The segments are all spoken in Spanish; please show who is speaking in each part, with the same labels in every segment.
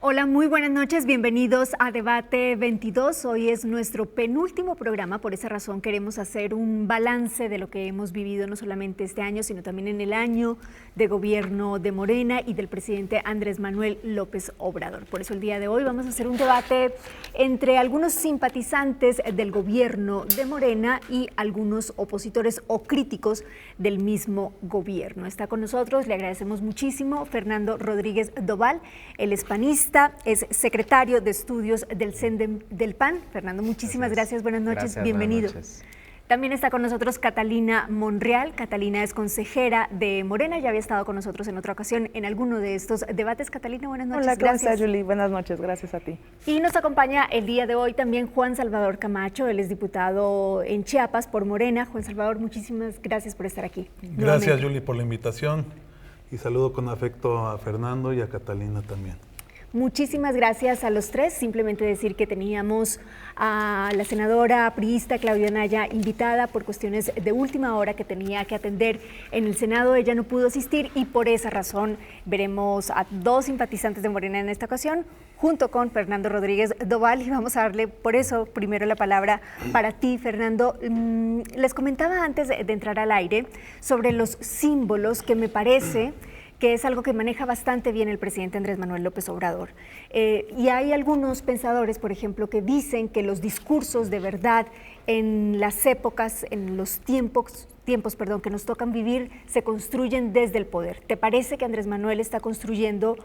Speaker 1: Hola, muy buenas noches, bienvenidos a Debate 22. Hoy es nuestro penúltimo programa, por esa razón queremos hacer un balance de lo que hemos vivido no solamente este año, sino también en el año de gobierno de Morena y del presidente Andrés Manuel López Obrador. Por eso el día de hoy vamos a hacer un debate entre algunos simpatizantes del gobierno de Morena y algunos opositores o críticos del mismo gobierno. Está con nosotros, le agradecemos muchísimo, Fernando Rodríguez Doval, el hispanista, es secretario de estudios del CENDEM del PAN. Fernando, muchísimas gracias, buenas noches, bienvenido.
Speaker 2: Buenas noches.
Speaker 1: También está con nosotros Catalina Monreal. Catalina es consejera de Morena, ya había estado con nosotros en otra ocasión en alguno de estos debates. Catalina, buenas noches.
Speaker 3: Hola, ¿cómo estás, Julie? Buenas noches, gracias a ti.
Speaker 1: Y nos acompaña el día de hoy también Juan Salvador Camacho, él es diputado en Chiapas por Morena. Juan Salvador, muchísimas gracias por estar aquí.
Speaker 4: Gracias, Julie, por la invitación y saludo con afecto a Fernando y a Catalina también.
Speaker 1: Muchísimas gracias a los tres. Simplemente decir que teníamos a la senadora priista Claudia Anaya invitada por cuestiones de última hora que tenía que atender en el Senado. Ella no pudo asistir y por esa razón veremos a dos simpatizantes de Morena en esta ocasión, junto con Fernando Rodríguez Doval, y vamos a darle por eso primero la palabra para ti, Fernando. Les comentaba antes de entrar al aire sobre los símbolos que me parece que es algo que maneja bastante bien el presidente Andrés Manuel López Obrador. Y hay algunos pensadores, por ejemplo, que dicen que los discursos de verdad en las épocas, en los tiempos que nos tocan vivir, se construyen desde el poder. ¿Te parece que Andrés Manuel está construyendo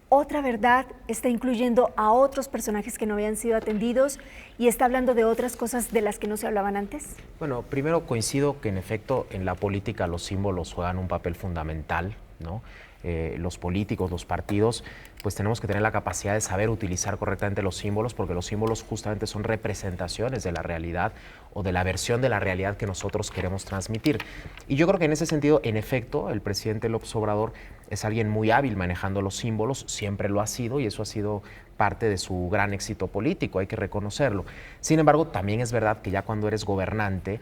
Speaker 1: otra verdad, está incluyendo a otros personajes que no habían sido atendidos y está hablando de otras cosas de las que no se hablaban antes?
Speaker 2: Bueno, primero coincido que en efecto en la política los símbolos juegan un papel fundamental, ¿no? Los políticos, los partidos, pues tenemos que tener la capacidad de saber utilizar correctamente los símbolos, porque los símbolos justamente son representaciones de la realidad o de la versión de la realidad que nosotros queremos transmitir. Y yo creo que en ese sentido, en efecto, el presidente López Obrador es alguien muy hábil manejando los símbolos, siempre lo ha sido y eso ha sido parte de su gran éxito político, hay que reconocerlo. Sin embargo, también es verdad que ya cuando eres gobernante,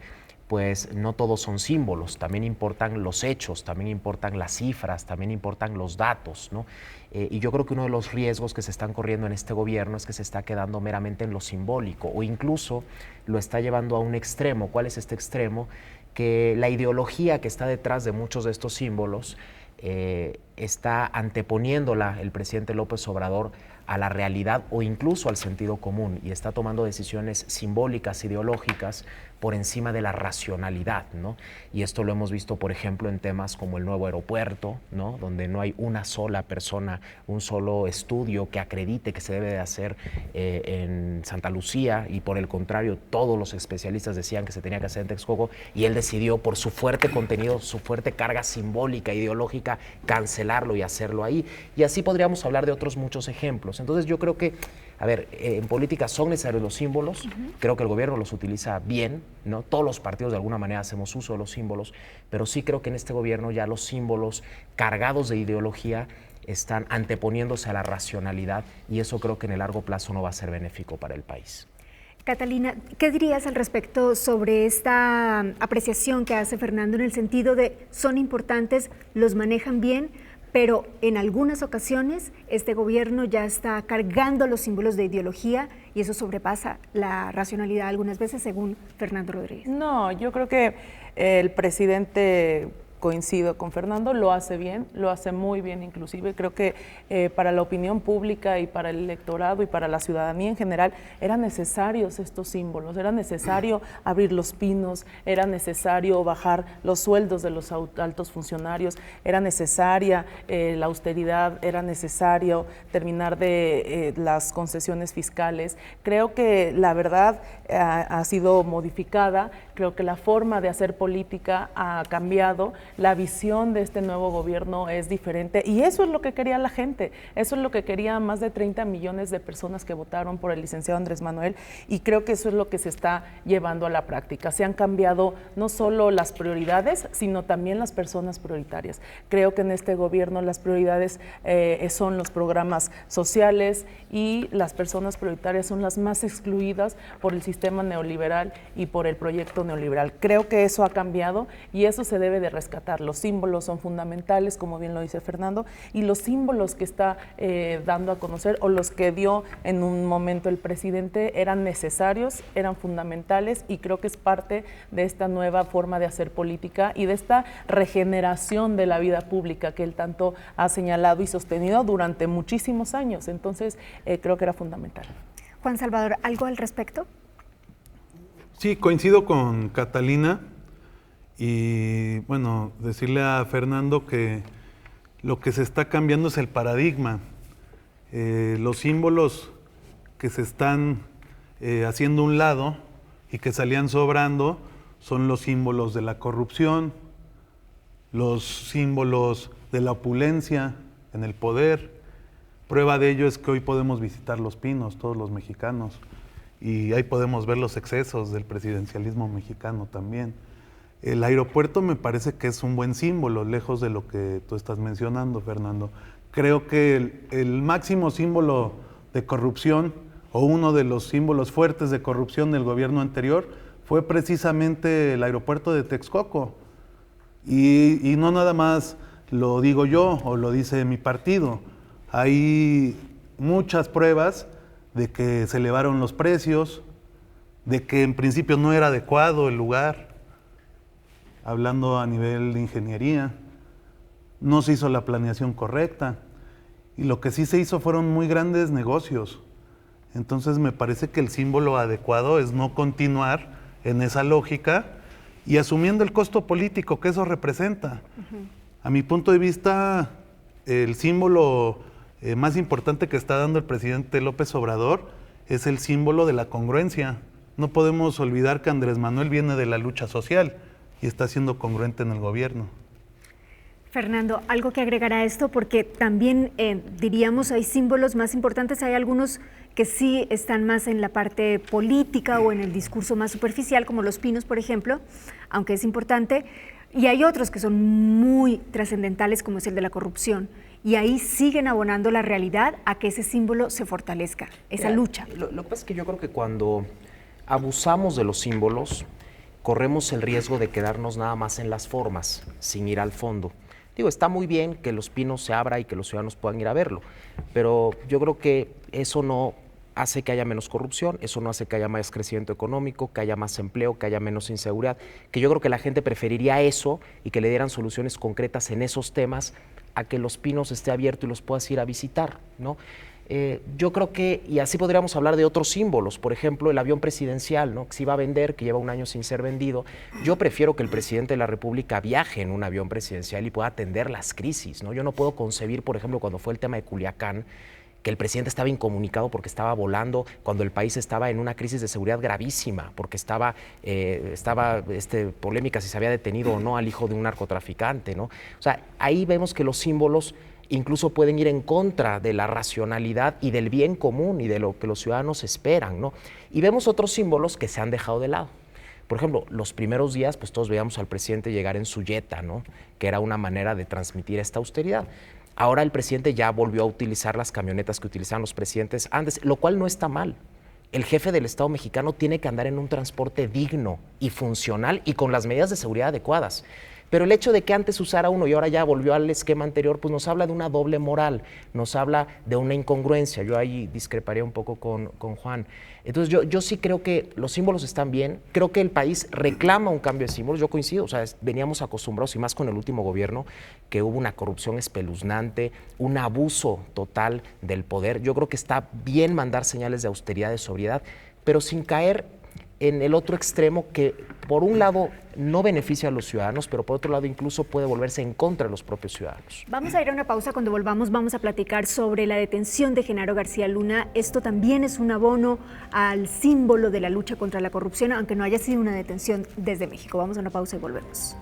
Speaker 2: pues no todos son símbolos, también importan los hechos, también importan las cifras, también importan los datos, ¿no? Y yo creo que uno de los riesgos que se están corriendo en este gobierno es que se está quedando meramente en lo simbólico o incluso lo está llevando a un extremo. ¿Cuál es este extremo? Que la ideología que está detrás de muchos de estos símbolos está anteponiéndola el presidente López Obrador a la realidad o incluso al sentido común y está tomando decisiones simbólicas, ideológicas, por encima de la racionalidad, ¿no? Y esto lo hemos visto, por ejemplo, en temas como el nuevo aeropuerto, ¿no? Donde no hay una sola persona, un solo estudio que acredite que se debe de hacer en Santa Lucía y por el contrario, todos los especialistas decían que se tenía que hacer en Texcoco y él decidió por su fuerte contenido, su fuerte carga simbólica, ideológica, cancelarlo y hacerlo ahí. Y así podríamos hablar de otros muchos ejemplos. Entonces yo creo que, a ver, en política son necesarios los símbolos, creo que el gobierno los utiliza bien, ¿no? Todos los partidos de alguna manera hacemos uso de los símbolos, pero sí creo que en este gobierno ya los símbolos cargados de ideología están anteponiéndose a la racionalidad y eso creo que en el largo plazo no va a ser benéfico para el país.
Speaker 1: Catalina, ¿qué dirías al respecto sobre esta apreciación que hace Fernando en el sentido de son importantes, los manejan bien, pero en algunas ocasiones este gobierno ya está cargando los símbolos de ideología y eso sobrepasa la racionalidad algunas veces, según Fernando Rodríguez?
Speaker 3: No, yo creo que el presidente, coincido con Fernando, lo hace bien, lo hace muy bien inclusive. Creo que para la opinión pública y para el electorado y para la ciudadanía en general eran necesarios estos símbolos, era necesario abrir los pinos, era necesario bajar los sueldos de los altos funcionarios, era necesaria la austeridad, era necesario terminar de las concesiones fiscales. Creo que la verdad ha sido modificada, creo que la forma de hacer política ha cambiado, la visión de este nuevo gobierno es diferente y eso es lo que quería la gente, eso es lo que querían más de 30 millones de personas que votaron por el licenciado Andrés Manuel y creo que eso es lo que se está llevando a la práctica. Se han cambiado no solo las prioridades, sino también las personas prioritarias. Creo que en este gobierno las prioridades son los programas sociales y las personas prioritarias son las más excluidas por el sistema neoliberal y por el proyecto neoliberal. Creo que eso ha cambiado y eso se debe de rescatar. rescatar. Los símbolos son fundamentales, como bien lo dice Fernando, y los símbolos que está dando a conocer o los que dio en un momento el presidente eran necesarios, eran fundamentales, y creo que es parte de esta nueva forma de hacer política y de esta regeneración de la vida pública que él tanto ha señalado y sostenido durante muchísimos años. Entonces, creo que era fundamental.
Speaker 1: Juan Salvador, ¿algo al respecto?
Speaker 4: Sí, coincido con Catalina y bueno, decirle a Fernando que lo que se está cambiando es el paradigma. Los símbolos que se están haciendo a un lado y que salían sobrando son los símbolos de la corrupción, los símbolos de la opulencia en el poder. Prueba de ello es que hoy podemos visitar Los Pinos, todos los mexicanos, y ahí podemos ver los excesos del presidencialismo mexicano también. El aeropuerto me parece que es un buen símbolo, lejos de lo que tú estás mencionando, Fernando. Creo que el máximo símbolo de corrupción, o uno de los símbolos fuertes de corrupción del gobierno anterior, fue precisamente el aeropuerto de Texcoco. Y no nada más lo digo yo o lo dice mi partido. Hay muchas pruebas de que se elevaron los precios, de que en principio no era adecuado el lugar, hablando a nivel de ingeniería, no se hizo la planeación correcta, y lo que sí se hizo fueron muy grandes negocios. Entonces me parece que el símbolo adecuado es no continuar en esa lógica y asumiendo el costo político que eso representa. A mi punto de vista, el símbolo más importante que está dando el presidente López Obrador es el símbolo de la congruencia. No podemos olvidar que Andrés Manuel viene de la lucha social y está siendo congruente en el gobierno.
Speaker 1: Fernando, algo que agregar a esto, porque también diríamos hay símbolos más importantes, hay algunos que sí están más en la parte política o en el discurso más superficial, como Los Pinos, por ejemplo, aunque es importante, y hay otros que son muy trascendentales, como es el de la corrupción, y ahí siguen abonando la realidad a que ese símbolo se fortalezca, esa lucha.
Speaker 2: Lo que pasa es que yo creo que cuando abusamos de los símbolos, corremos el riesgo de quedarnos nada más en las formas, sin ir al fondo. Digo, está muy bien que Los Pinos se abra y que los ciudadanos puedan ir a verlo, pero yo creo que eso no hace que haya menos corrupción, eso no hace que haya más crecimiento económico, que haya más empleo, que haya menos inseguridad, que yo creo que la gente preferiría eso y que le dieran soluciones concretas en esos temas a que Los Pinos esté abierto y los puedas ir a visitar, ¿no? Yo creo que, y así podríamos hablar de otros símbolos, por ejemplo, el avión presidencial, ¿no?, que se iba a vender, que lleva un año sin ser vendido. Yo prefiero que el presidente de la República viaje en un avión presidencial y pueda atender las crisis, ¿no? Yo no puedo concebir, por ejemplo, cuando fue el tema de Culiacán, que el presidente estaba incomunicado porque estaba volando, cuando el país estaba en una crisis de seguridad gravísima, porque estaba polémica si se había detenido o no al hijo de un narcotraficante, ¿no? O sea, ahí vemos que los símbolos incluso pueden ir en contra de la racionalidad y del bien común y de lo que los ciudadanos esperan, ¿no? Y vemos otros símbolos que se han dejado de lado. Por ejemplo, los primeros días, pues todos veíamos al presidente llegar en su yeta, ¿no?, que era una manera de transmitir esta austeridad. Ahora el presidente ya volvió a utilizar las camionetas que utilizaban los presidentes antes, lo cual no está mal. El jefe del Estado mexicano tiene que andar en un transporte digno y funcional y con las medidas de seguridad adecuadas. Pero el hecho de que antes usara uno y ahora ya volvió al esquema anterior, pues nos habla de una doble moral, nos habla de una incongruencia. Yo ahí discreparía un poco con Juan. Entonces yo sí creo que los símbolos están bien, creo que el país reclama un cambio de símbolos, yo coincido, o sea, veníamos acostumbrados, y más con el último gobierno, que hubo una corrupción espeluznante, un abuso total del poder. Yo creo que está bien mandar señales de austeridad, de sobriedad, pero sin caer en el otro extremo que por un lado no beneficia a los ciudadanos, pero por otro lado incluso puede volverse en contra de los propios ciudadanos.
Speaker 1: Vamos a ir a una pausa. Cuando volvamos vamos a platicar sobre la detención de Genaro García Luna. Esto también es un abono al símbolo de la lucha contra la corrupción, aunque no haya sido una detención desde México. Vamos a una pausa y volvemos.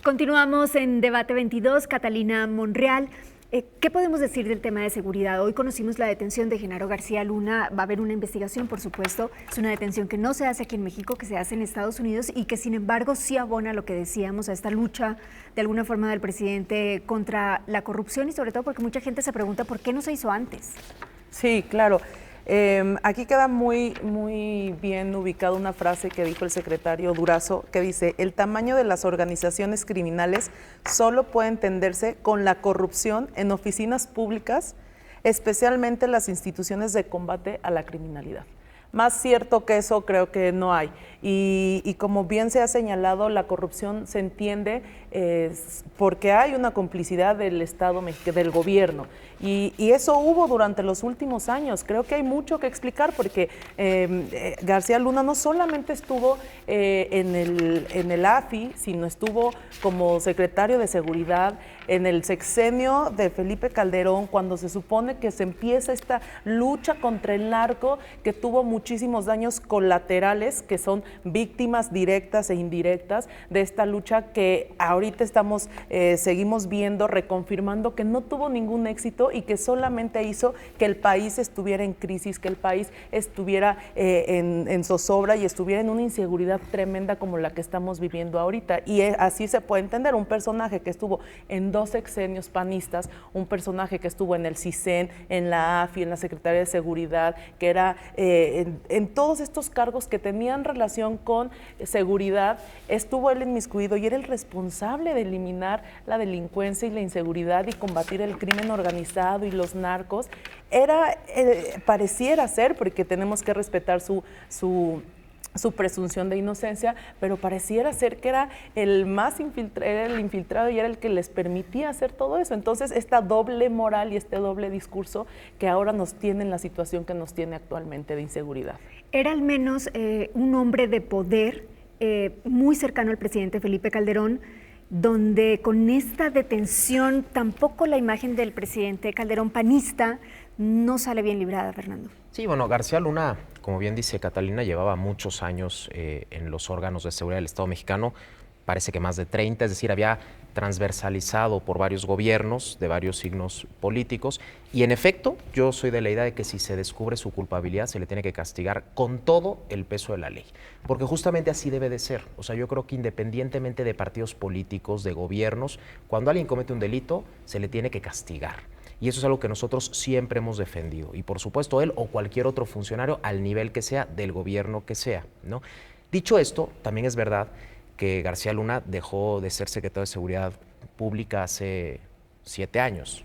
Speaker 1: Continuamos en Debate 22. Catalina Monreal, ¿Qué podemos decir del tema de seguridad? Hoy conocimos la detención de Genaro García Luna, va a haber una investigación, por supuesto, es una detención que no se hace aquí en México, que se hace en Estados Unidos y que sin embargo sí abona lo que decíamos a esta lucha de alguna forma del presidente contra la corrupción y sobre todo porque mucha gente se pregunta por qué no se hizo antes.
Speaker 3: Sí, claro. Aquí queda muy bien ubicada una frase que dijo el secretario Durazo, que dice: el tamaño de las organizaciones criminales solo puede entenderse con la corrupción en oficinas públicas, especialmente las instituciones de combate a la criminalidad. Más cierto que eso creo que no hay. Y como bien se ha señalado, la corrupción se entiende porque hay una complicidad del Estado, del gobierno. Y eso hubo durante los últimos años. Creo que hay mucho que explicar porque García Luna no solamente estuvo en el AFI, sino estuvo como secretario de Seguridad en el sexenio de Felipe Calderón, cuando se supone que se empieza esta lucha contra el narco, que tuvo muchísimos daños colaterales, que son víctimas directas e indirectas de esta lucha que ahorita seguimos viendo, reconfirmando que no tuvo ningún éxito y que solamente hizo que el país estuviera en crisis, que el país estuviera en zozobra y estuviera en una inseguridad tremenda como la que estamos viviendo ahorita. Y así se puede entender, un personaje que estuvo en 2 sexenios panistas, un personaje que estuvo en el CISEN, en la AFI, en la Secretaría de Seguridad, que era en todos estos cargos que tenían relación con seguridad, estuvo él inmiscuido y era el responsable de eliminar la delincuencia y la inseguridad y combatir el crimen organizado y los narcos. Pareciera ser, porque tenemos que respetar su presunción de inocencia, pero pareciera ser que era el infiltrado y era el que les permitía hacer todo eso. Entonces, esta doble moral y este doble discurso que ahora nos tiene en la situación que nos tiene actualmente de inseguridad.
Speaker 1: Era al menos un hombre de poder muy cercano al presidente Felipe Calderón, donde con esta detención tampoco la imagen del presidente Calderón panista no sale bien librada, Fernando.
Speaker 2: Sí, bueno, García Luna, como bien dice Catalina, llevaba muchos años en los órganos de seguridad del Estado mexicano, parece que más de 30, es decir, había transversalizado por varios gobiernos de varios signos políticos y en efecto yo soy de la idea de que si se descubre su culpabilidad se le tiene que castigar con todo el peso de la ley, porque justamente así debe de ser. O sea, yo creo que independientemente de partidos políticos, de gobiernos, cuando alguien comete un delito se le tiene que castigar. Y eso es algo que nosotros siempre hemos defendido. Y por supuesto él o cualquier otro funcionario al nivel que sea, del gobierno que sea, ¿no? Dicho esto, también es verdad que García Luna dejó de ser secretario de Seguridad Pública hace 7 años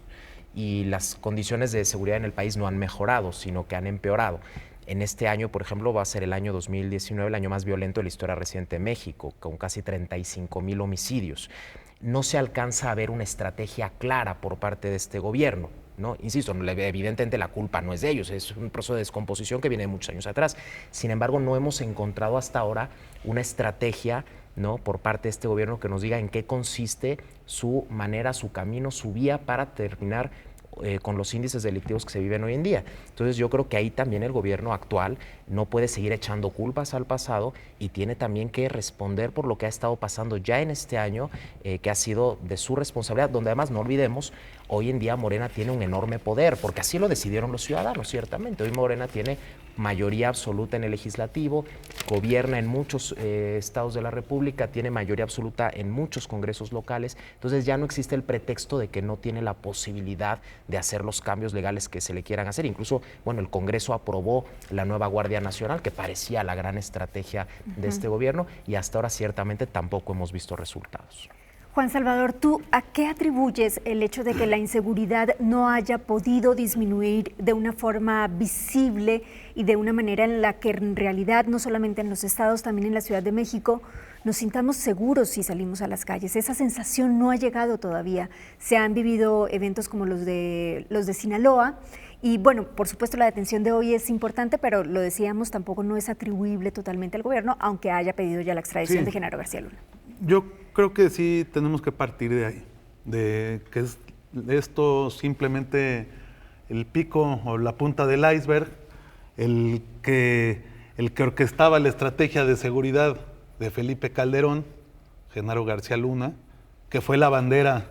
Speaker 2: y las condiciones de seguridad en el país no han mejorado, sino que han empeorado. En este año, por ejemplo, va a ser el año 2019, el año más violento de la historia reciente de México, con casi 35,000 homicidios. No se alcanza a ver una estrategia clara por parte de este gobierno, ¿no? Insisto, evidentemente la culpa no es de ellos, es un proceso de descomposición que viene de muchos años atrás. Sin embargo, no hemos encontrado hasta ahora una estrategia, ¿no?, por parte de este gobierno que nos diga en qué consiste su manera, su camino, su vía para terminar con los índices delictivos que se viven hoy en día. Entonces yo creo que ahí también el gobierno actual no puede seguir echando culpas al pasado y tiene también que responder por lo que ha estado pasando ya en este año, que ha sido de su responsabilidad, donde además no olvidemos, hoy en día Morena tiene un enorme poder, porque así lo decidieron los ciudadanos, ciertamente. Hoy Morena tiene mayoría absoluta en el legislativo, gobierna en muchos estados de la República, tiene mayoría absoluta en muchos congresos locales, entonces ya no existe el pretexto de que no tiene la posibilidad de hacer los cambios legales que se le quieran hacer. Incluso, bueno, el Congreso aprobó la nueva Guardia Nacional, que parecía la gran estrategia de este gobierno, y hasta ahora ciertamente tampoco hemos visto resultados.
Speaker 1: Juan Salvador, ¿tú a qué atribuyes el hecho de que la inseguridad no haya podido disminuir de una forma visible y de una manera en la que en realidad, no solamente en los estados, también en la Ciudad de México, nos sintamos seguros si salimos a las calles? Esa sensación no ha llegado todavía. Se han vivido eventos como los de Sinaloa y bueno, por supuesto la detención de hoy es importante, pero lo decíamos, tampoco no es atribuible totalmente al gobierno, aunque haya pedido ya la extradición de Genaro García Luna.
Speaker 4: Yo creo que sí tenemos que partir de ahí, de que es esto simplemente el pico o la punta del iceberg, el que orquestaba la estrategia de seguridad de Felipe Calderón, Genaro García Luna, que fue la bandera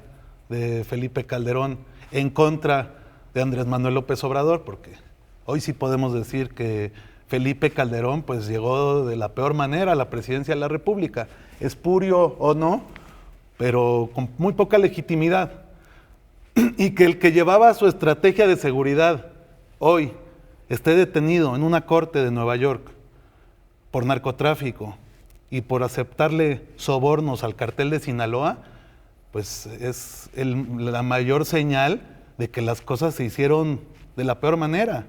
Speaker 4: de Felipe Calderón en contra de Andrés Manuel López Obrador, porque hoy sí podemos decir que Felipe Calderón pues llegó de la peor manera a la presidencia de la República, espurio o no, pero con muy poca legitimidad. Y que el que llevaba su estrategia de seguridad hoy esté detenido en una corte de Nueva York por narcotráfico y por aceptarle sobornos al cartel de Sinaloa, pues es la mayor señal de que las cosas se hicieron de la peor manera,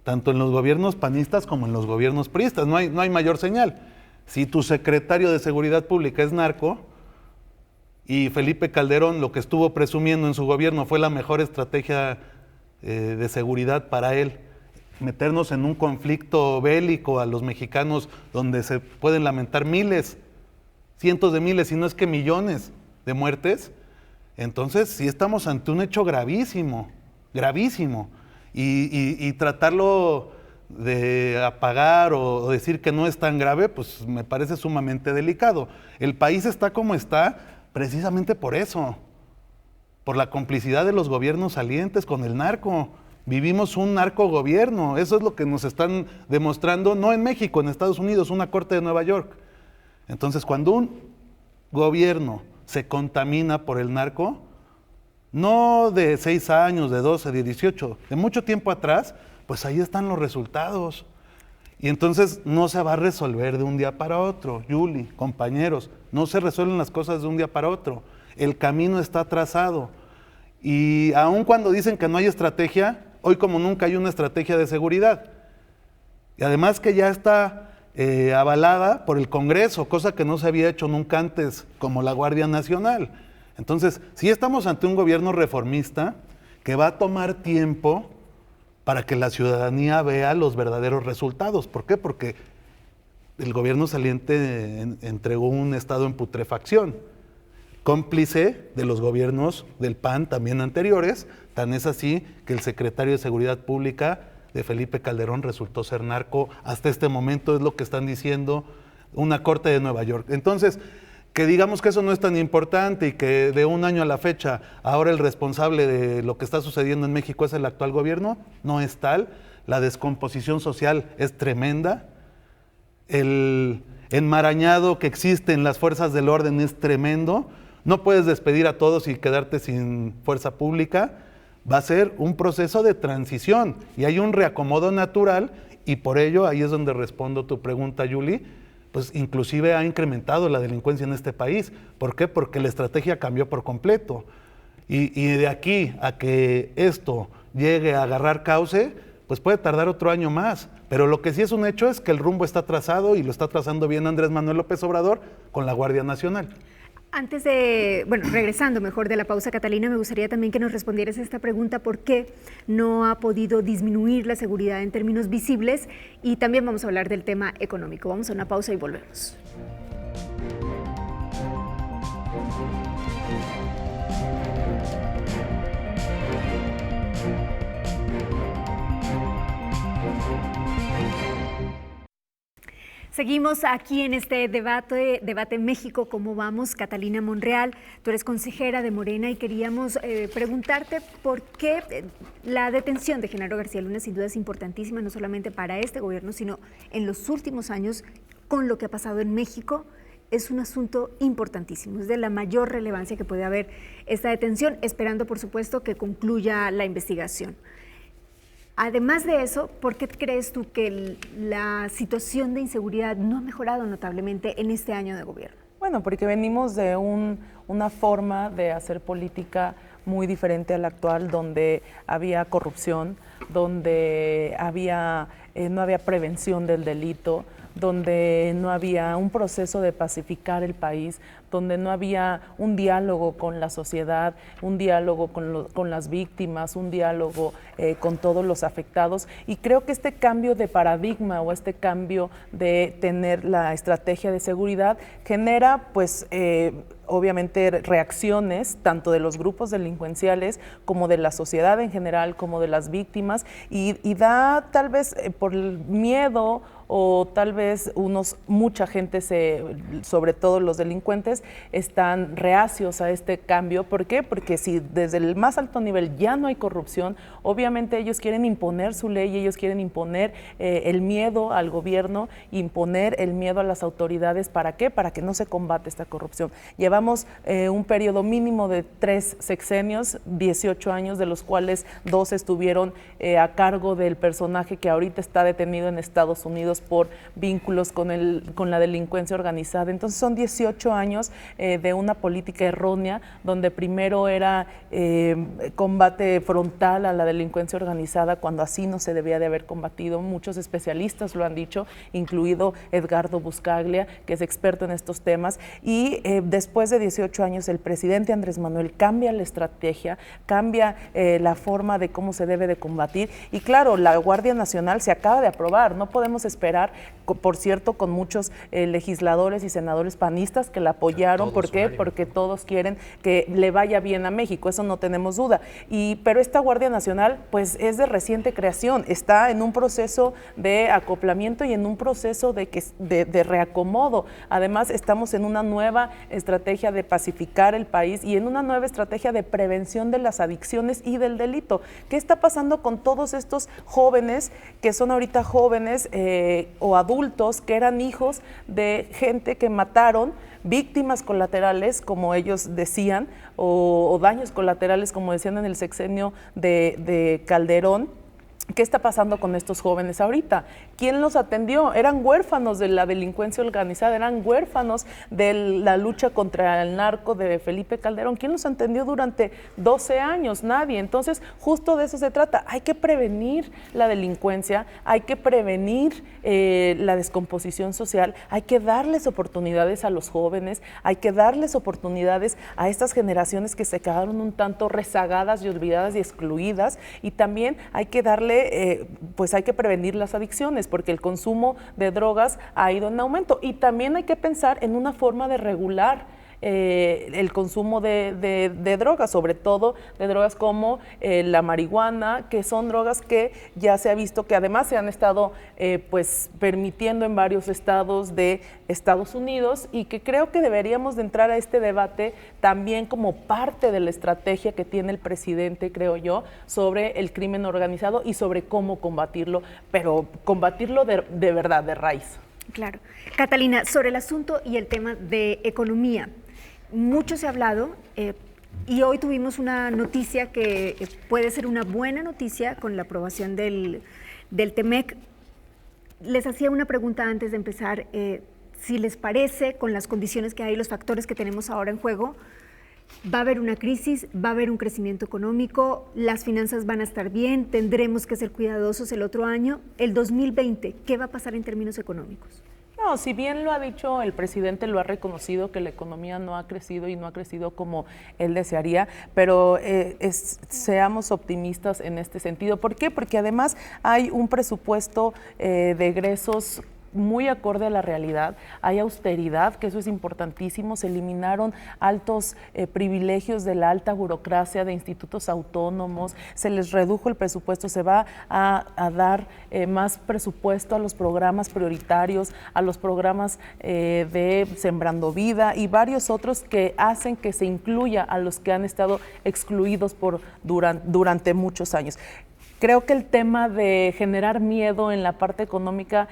Speaker 4: tanto en los gobiernos panistas como en los gobiernos priistas. No hay mayor señal. Si tu secretario de Seguridad Pública es narco y Felipe Calderón lo que estuvo presumiendo en su gobierno fue la mejor estrategia de seguridad para él, meternos en un conflicto bélico a los mexicanos donde se pueden lamentar miles, cientos de miles, si no es que millones de muertes, entonces sí estamos ante un hecho gravísimo, gravísimo. Y tratarlo de apagar o decir que no es tan grave, pues me parece sumamente delicado. El país está como está precisamente por eso, por la complicidad de los gobiernos salientes con el narco. Vivimos un narcogobierno, eso es lo que nos están demostrando, no en México, en Estados Unidos, una corte de Nueva York. Entonces, cuando un gobierno se contamina por el narco, no de 6 años, de 12, de 18, de mucho tiempo atrás, pues ahí están los resultados. Y entonces no se va a resolver de un día para otro, Yuli, compañeros, no se resuelven las cosas de un día para otro. El camino está trazado. Y aun cuando dicen que no hay estrategia, hoy como nunca hay una estrategia de seguridad. Y además que ya está avalada por el Congreso, cosa que no se había hecho nunca antes, como la Guardia Nacional. Entonces, sí estamos ante un gobierno reformista que va a tomar tiempo para que la ciudadanía vea los verdaderos resultados. ¿Por qué? Porque el gobierno saliente entregó un estado en putrefacción, cómplice de los gobiernos del PAN también anteriores, tan es así que el secretario de Seguridad Pública de Felipe Calderón resultó ser narco, hasta este momento es lo que están diciendo una corte de Nueva York. Entonces, que digamos que eso no es tan importante y que de un año a la fecha ahora el responsable de lo que está sucediendo en México es el actual gobierno, no es tal. La descomposición social es tremenda. El enmarañado que existe en las fuerzas del orden es tremendo. No puedes despedir a todos y quedarte sin fuerza pública. Va a ser un proceso de transición y hay un reacomodo natural y por ello, ahí es donde respondo tu pregunta, Yuli, pues inclusive ha incrementado la delincuencia en este país. ¿Por qué? Porque la estrategia cambió por completo. Y de aquí a que esto llegue a agarrar cauce, pues puede tardar otro año más. Pero lo que sí es un hecho es que el rumbo está trazado y lo está trazando bien Andrés Manuel López Obrador con la Guardia Nacional.
Speaker 1: Antes de, regresando mejor de la pausa, Catalina, me gustaría también que nos respondieras esta pregunta: ¿por qué no ha podido disminuir la seguridad en términos visibles? Y también vamos a hablar del tema económico. Vamos a una pausa y volvemos. Seguimos aquí en este debate México, ¿cómo vamos? Catalina Monreal, tú eres consejera de Morena y queríamos preguntarte por qué la detención de Genaro García Luna sin duda es importantísima, no solamente para este gobierno, sino en los últimos años con lo que ha pasado en México. Es un asunto importantísimo, es de la mayor relevancia que puede haber esta detención, esperando por supuesto que concluya la investigación. Además de eso, ¿por qué crees tú que la situación de inseguridad no ha mejorado notablemente en este año de gobierno?
Speaker 3: Bueno, porque venimos de una forma de hacer política muy diferente a la actual, donde había corrupción, donde no había prevención del delito, donde no había un proceso de pacificar el país, donde no había un diálogo con la sociedad, un diálogo con las víctimas, un diálogo con todos los afectados. Y creo que este cambio de paradigma o este cambio de tener la estrategia de seguridad genera pues obviamente reacciones tanto de los grupos delincuenciales como de la sociedad en general, como de las víctimas, y da tal vez por el miedo o tal vez mucha gente, sobre todo los delincuentes, están reacios a este cambio. ¿Por qué? Porque si desde el más alto nivel ya no hay corrupción, obviamente ellos quieren imponer su ley, ellos quieren imponer el miedo al gobierno, imponer el miedo a las autoridades. ¿Para qué? Para que no se combate esta corrupción. Llevamos un periodo mínimo de 3 sexenios, 18 años, de los cuales 2 estuvieron a cargo del personaje que ahorita está detenido en Estados Unidos por vínculos con la delincuencia organizada. Entonces son 18 años de una política errónea, donde primero era combate frontal a la delincuencia organizada, cuando así no se debía de haber combatido. Muchos especialistas lo han dicho, incluido Edgardo Buscaglia, que es experto en estos temas, y después de 18 años el presidente Andrés Manuel cambia la estrategia, cambia la forma de cómo se debe de combatir, y claro, la Guardia Nacional se acaba de aprobar. No podemos esperar, por cierto, con muchos legisladores y senadores panistas que la apoyaron. ¿Por qué? Porque todos quieren que le vaya bien a México, eso no tenemos duda. Pero esta Guardia Nacional pues es de reciente creación, está en un proceso de acoplamiento y en un proceso de reacomodo. Además, estamos en una nueva estrategia de pacificar el país y en una nueva estrategia de prevención de las adicciones y del delito. ¿Qué está pasando con todos estos jóvenes que son ahorita jóvenes o adultos que eran hijos de gente que mataron, víctimas colaterales, como ellos decían, o daños colaterales, como decían en el sexenio de Calderón? ¿Qué está pasando con estos jóvenes ahorita? ¿Quién los atendió? Eran huérfanos de la delincuencia organizada, eran huérfanos de la lucha contra el narco de Felipe Calderón. ¿Quién los atendió durante 12 años? Nadie. Entonces, justo de eso se trata. Hay que prevenir la delincuencia, hay que prevenir la descomposición social, hay que darles oportunidades a los jóvenes, hay que darles oportunidades a estas generaciones que se quedaron un tanto rezagadas y olvidadas y excluidas, y también hay que darle pues hay que prevenir las adicciones, porque el consumo de drogas ha ido en aumento, y también hay que pensar en una forma de regular el consumo de drogas, sobre todo de drogas como la marihuana, que son drogas que ya se ha visto que además se han estado pues permitiendo en varios estados de Estados Unidos, y que creo que deberíamos de entrar a este debate también como parte de la estrategia que tiene el presidente, creo yo, sobre el crimen organizado y sobre cómo combatirlo, pero combatirlo de verdad, de raíz.
Speaker 1: Claro. Catalina, sobre el asunto y el tema de economía, mucho se ha hablado y hoy tuvimos una noticia que puede ser una buena noticia con la aprobación del TEMEC. Les hacía una pregunta antes de empezar, si les parece, con las condiciones que hay, los factores que tenemos ahora en juego, va a haber una crisis, va a haber un crecimiento económico, las finanzas van a estar bien, tendremos que ser cuidadosos el otro año. El 2020, ¿qué va a pasar en términos económicos?
Speaker 3: No, si bien lo ha dicho el presidente, lo ha reconocido que la economía no ha crecido y no ha crecido como él desearía, pero seamos optimistas en este sentido. ¿Por qué? Porque además hay un presupuesto de egresos muy acorde a la realidad, hay austeridad, que eso es importantísimo, se eliminaron altos privilegios de la alta burocracia de institutos autónomos, se les redujo el presupuesto, se va a dar más presupuesto a los programas prioritarios, a los programas de Sembrando Vida y varios otros que hacen que se incluya a los que han estado excluidos durante muchos años. Creo que el tema de generar miedo en la parte económica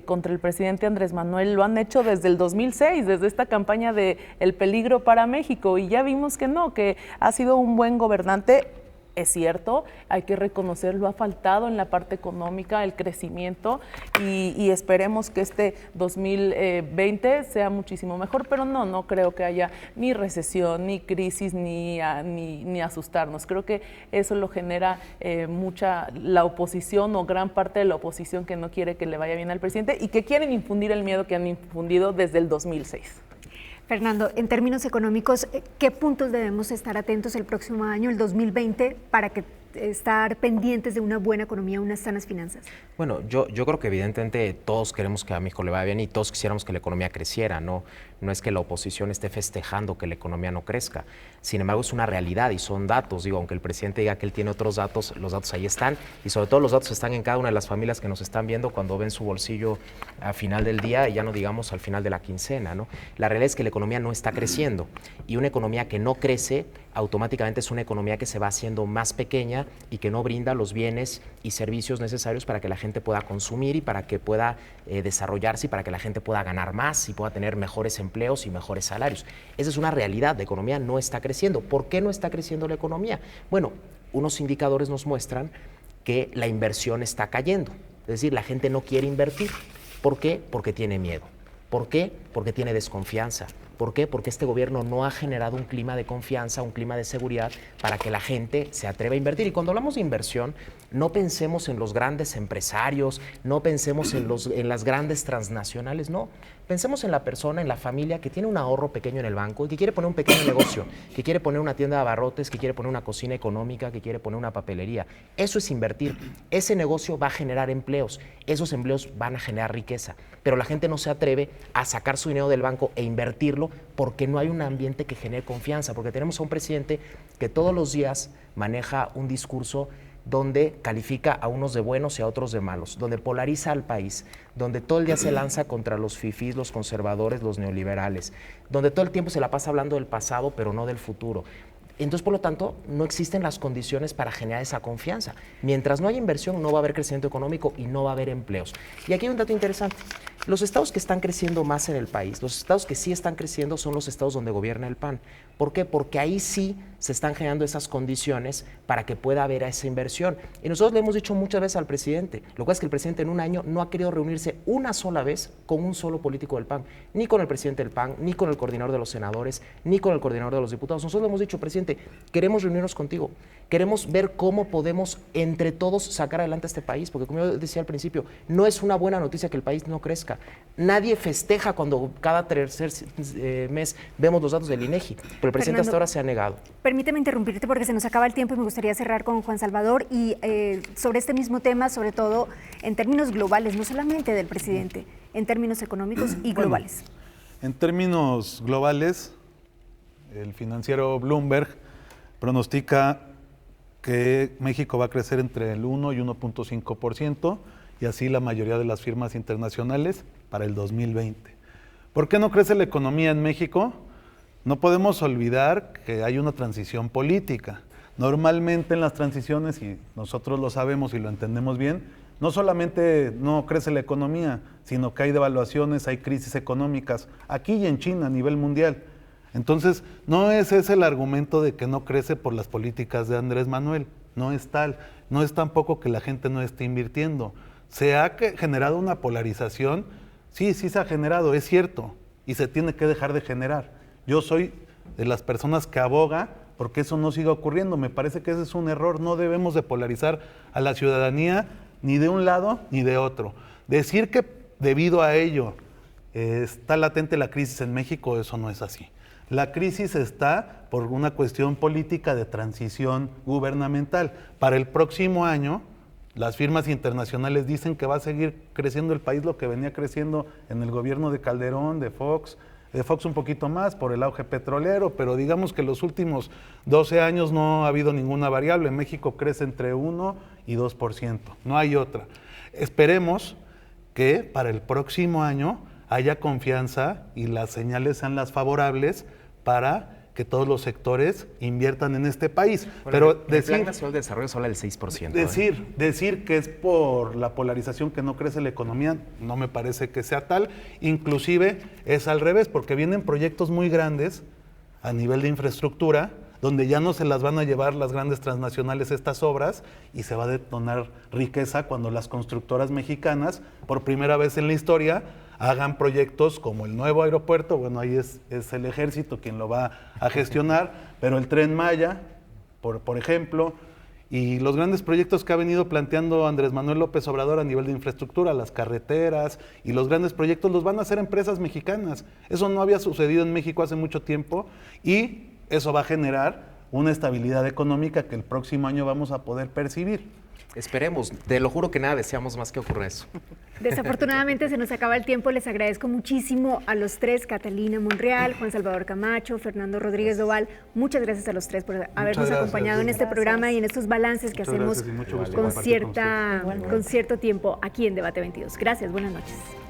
Speaker 3: contra el presidente Andrés Manuel lo han hecho desde el 2006, desde esta campaña de El peligro para México, y ya vimos que no, que ha sido un buen gobernante. Es cierto, hay que reconocerlo, ha faltado en la parte económica el crecimiento y esperemos que este 2020 sea muchísimo mejor, pero no creo que haya ni recesión, ni crisis, ni asustarnos. Creo que eso lo genera la oposición o gran parte de la oposición que no quiere que le vaya bien al presidente y que quieren infundir el miedo que han infundido desde el 2006.
Speaker 1: Fernando, en términos económicos, ¿qué puntos debemos estar atentos el próximo año, el 2020, para que estar pendientes de una buena economía, unas sanas finanzas?
Speaker 2: Bueno, yo creo que evidentemente todos queremos que a México le vaya bien y todos quisiéramos que la economía creciera, no es que la oposición esté festejando que la economía no crezca. Sin embargo, es una realidad y son datos. Digo, aunque el presidente diga que él tiene otros datos, los datos ahí están y sobre todo los datos están en cada una de las familias que nos están viendo cuando ven su bolsillo a final del día y ya no digamos al final de la quincena, ¿no? La realidad es que la economía no está creciendo y una economía que no crece automáticamente es una economía que se va haciendo más pequeña y que no brinda los bienes y servicios necesarios para que la gente pueda consumir y para que pueda desarrollarse y para que la gente pueda ganar más y pueda tener mejores empleos y mejores salarios. Esa es una realidad, la economía no está creciendo. ¿Por qué no está creciendo la economía? Bueno, unos indicadores nos muestran que la inversión está cayendo, es decir, la gente no quiere invertir. ¿Por qué? Porque tiene miedo. ¿Por qué? Porque tiene desconfianza. ¿Por qué? Porque este gobierno no ha generado un clima de confianza, un clima de seguridad para que la gente se atreva a invertir. Y cuando hablamos de inversión, no pensemos en los grandes empresarios, no pensemos en las grandes transnacionales, no. Pensemos en la persona, en la familia que tiene un ahorro pequeño en el banco y que quiere poner un pequeño negocio, que quiere poner una tienda de abarrotes, que quiere poner una cocina económica, que quiere poner una papelería. Eso es invertir. Ese negocio va a generar empleos. Esos empleos van a generar riqueza. Pero la gente no se atreve a sacar su dinero del banco e invertirlo porque no hay un ambiente que genere confianza, porque tenemos a un presidente que todos los días maneja un discurso donde califica a unos de buenos y a otros de malos, donde polariza al país, donde todo el día se lanza contra los fifís, los conservadores, los neoliberales, donde todo el tiempo se la pasa hablando del pasado, pero no del futuro. Entonces, por lo tanto, no existen las condiciones para generar esa confianza. Mientras no haya inversión, no va a haber crecimiento económico y no va a haber empleos. Y aquí hay un dato interesante. Los estados que están creciendo más en el país, los estados que sí están creciendo son los estados donde gobierna el PAN. ¿Por qué? Porque ahí sí se están generando esas condiciones para que pueda haber esa inversión. Y nosotros le hemos dicho muchas veces al presidente, lo cual es que el presidente en un año no ha querido reunirse una sola vez con un solo político del PAN, ni con el presidente del PAN, ni con el coordinador de los senadores, ni con el coordinador de los diputados. Nosotros le hemos dicho, presidente, queremos reunirnos contigo, queremos ver cómo podemos entre todos sacar adelante a este país, porque como yo decía al principio, no es una buena noticia que el país no crezca. Nadie festeja cuando cada tercer mes vemos los datos del INEGI, pero el presidente hasta ahora se ha negado.
Speaker 1: Permíteme interrumpirte porque se nos acaba el tiempo y me gustaría cerrar con Juan Salvador y sobre este mismo tema, sobre todo en términos globales, no solamente del presidente, en términos económicos y globales.
Speaker 4: Bueno, en términos globales, el financiero Bloomberg pronostica que México va a crecer entre el 1 y 1.5% y así la mayoría de las firmas internacionales para el 2020. ¿Por qué no crece la economía en México? No podemos olvidar que hay una transición política. Normalmente en las transiciones, y nosotros lo sabemos y lo entendemos bien, no solamente no crece la economía, sino que hay devaluaciones, hay crisis económicas, aquí y en China a nivel mundial. Entonces, no es ese el argumento de que no crece por las políticas de Andrés Manuel, no es tal, no es tampoco que la gente no esté invirtiendo. Se ha generado una polarización, sí se ha generado, es cierto, y se tiene que dejar de generar. Yo soy de las personas que aboga porque eso no siga ocurriendo. Me parece que ese es un error. No debemos de polarizar a la ciudadanía ni de un lado ni de otro. Decir que debido a ello está latente la crisis en México, eso no es así. La crisis está por una cuestión política de transición gubernamental. Para el próximo año, las firmas internacionales dicen que va a seguir creciendo el país lo que venía creciendo en el gobierno de Calderón, de Fox un poquito más por el auge petrolero, pero digamos que los últimos 12 años no ha habido ninguna variable. En México crece entre 1 y 2%, no hay otra. Esperemos que para el próximo año haya confianza y las señales sean las favorables para que todos los sectores inviertan en este país.
Speaker 2: Bueno,
Speaker 4: pero
Speaker 2: el Plan Nacional de Desarrollo solo el 6%.
Speaker 4: Decir que es por la polarización que no crece la economía, no me parece que sea tal. Inclusive es al revés, porque vienen proyectos muy grandes a nivel de infraestructura, donde ya no se las van a llevar las grandes transnacionales estas obras y se va a detonar riqueza cuando las constructoras mexicanas, por primera vez en la historia, hagan proyectos como el nuevo aeropuerto. Bueno, ahí es el ejército quien lo va a gestionar, pero el Tren Maya, por ejemplo, y los grandes proyectos que ha venido planteando Andrés Manuel López Obrador a nivel de infraestructura, las carreteras y los grandes proyectos los van a hacer empresas mexicanas. Eso no había sucedido en México hace mucho tiempo y eso va a generar una estabilidad económica que el próximo año vamos a poder percibir.
Speaker 2: Esperemos, te lo juro que nada deseamos más que ocurra eso.
Speaker 1: Desafortunadamente se nos acaba el tiempo. Les agradezco muchísimo a los tres, Catalina Monreal, Juan Salvador Camacho, Fernando Rodríguez Doval. Muchas gracias a los tres por habernos acompañado en este programa y en estos balances que hacemos con cierto tiempo aquí en Debate 22. Gracias, buenas noches.